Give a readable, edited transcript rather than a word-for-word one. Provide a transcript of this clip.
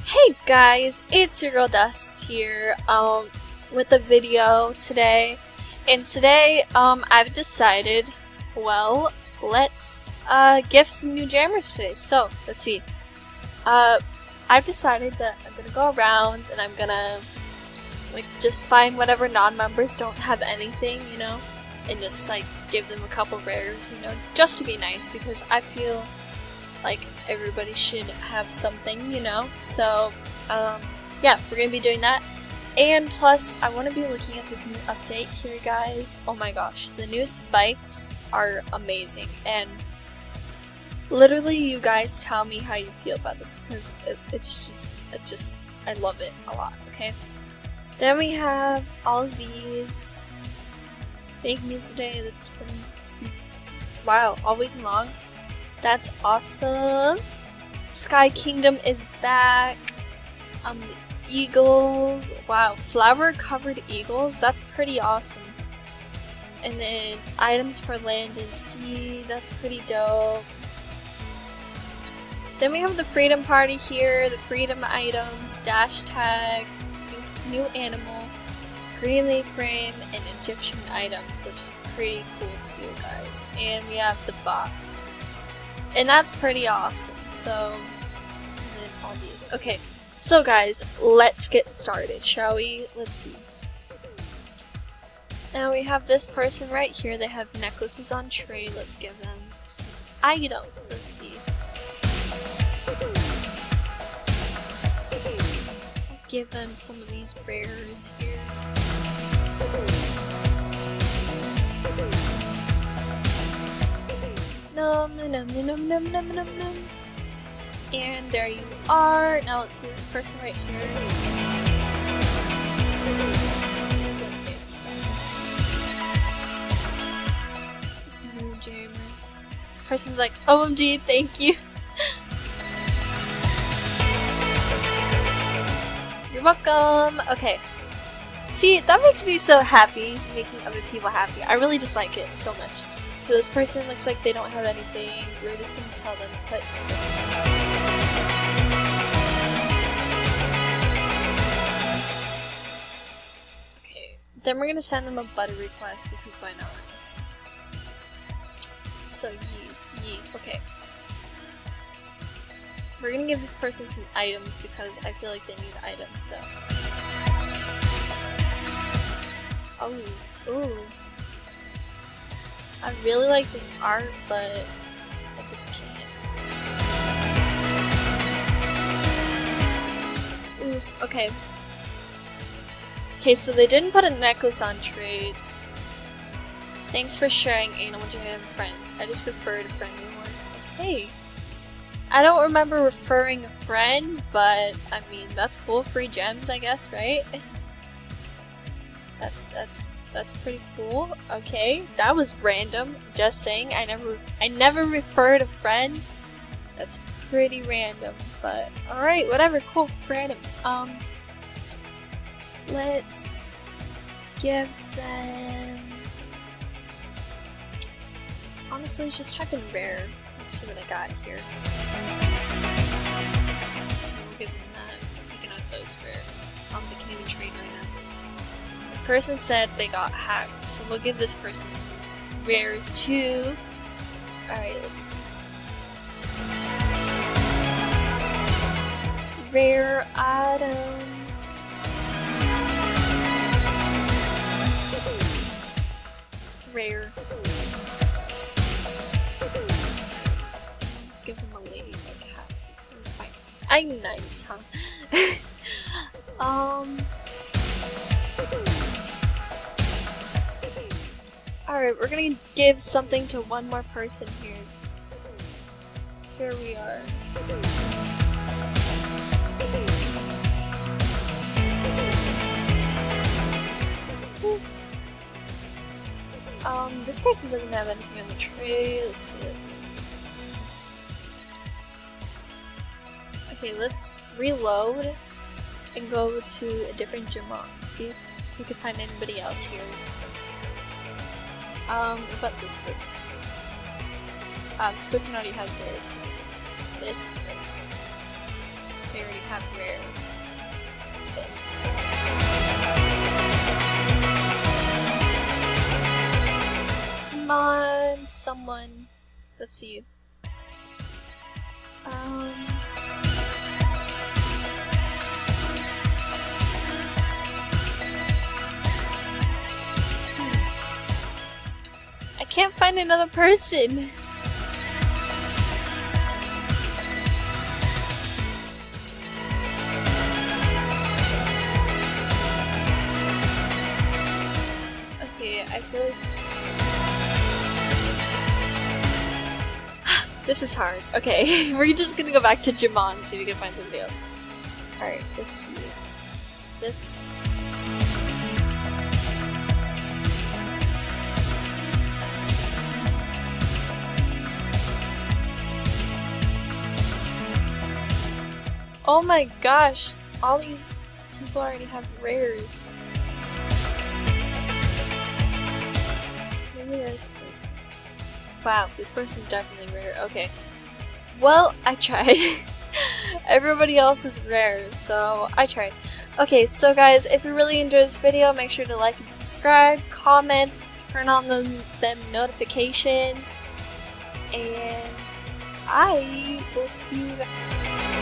Hey guys, it's your girl Dust here, with a video today. And today, I've decided, well, let's, gift some new jammers today. So, let's see. I've decided that I'm gonna go around and I'm gonna, like, just find whatever non-members don't have anything, you know, and just, like, give them a couple rares, you know, just to be nice, because I feel like everybody should have something, you know. So yeah, we're gonna be doing that. And plus, I want to be looking at this new update here, guys. Oh my gosh, the new spikes are amazing, and literally you guys tell me how you feel about this, because it's just I love it a lot. Okay, then we have all of these fake news today that's been, wow, all week long. That's awesome. Sky Kingdom is back. The eagles. Wow, flower covered eagles. That's pretty awesome. And then items for land and sea. That's pretty dope. Then we have the Freedom Party here. The Freedom items, dash tag, new animal, green leaf frame, and Egyptian items, which is pretty cool too, guys. And we have the box. And that's pretty awesome. So, and then all these. Okay, so guys, let's get started, shall we? Let's see. Now we have this person right here. They have necklaces on trade. Let's give them some items. Let's see. I'll give them some of these rares here. Num num num num num num num. And there you are. Now let's see this person right here. This new jammer. This person's like, OMG, thank you. You're welcome. Okay. See, that makes me so happy, making other people happy. I really just like it so much. So this person looks like they don't have anything. We're just gonna tell them to put. Okay, then we're gonna send them a buddy request, because why not? So yee. Okay. We're gonna give this person some items because I feel like they need items. So. Ooh. I really like this art, but I just can't. Oof, okay. Okay, so they didn't put a necklace on trade. Thanks for sharing Animal Jam friends. I just referred a friendly one. Okay. I don't remember referring a friend, but I mean, that's cool. Free gems, I guess, right? That's pretty cool. Okay, that was random. Just saying. I never referred a friend. That's pretty random. But alright, whatever. Cool. For items. Let's give them. Honestly, just type in rare. Let's see what I got here. We'll give them that. Picking out those rares. They can't even trade right now. This person said they got hacked, so we'll give this person some rares too. Alright, let's see. Rare items. Rare. Just give them a ladylike hat. It's fine. I'm nice, huh? Alright, we're gonna give something to one more person here. Here we are. This person doesn't have anything on the tray. Let's see. Okay, let's reload and go to a different Jamon. See if we can find anybody else here. What about this person? This person already has theirs. This person. They already have rares. This. Come on, someone. Let's see. I can't find another person. Okay, I feel like this is hard. Okay, we're just gonna go back to Jamon and see if we can find somebody else. Alright, let's see. This person. Oh my gosh, all these people already have rares. Maybe there's a person. Wow, this person's definitely rare. Okay. Well, I tried. Everybody else is rare, so I tried. Okay, so guys, if you really enjoyed this video, make sure to like and subscribe, comment, turn on them notifications, and I will see you guys.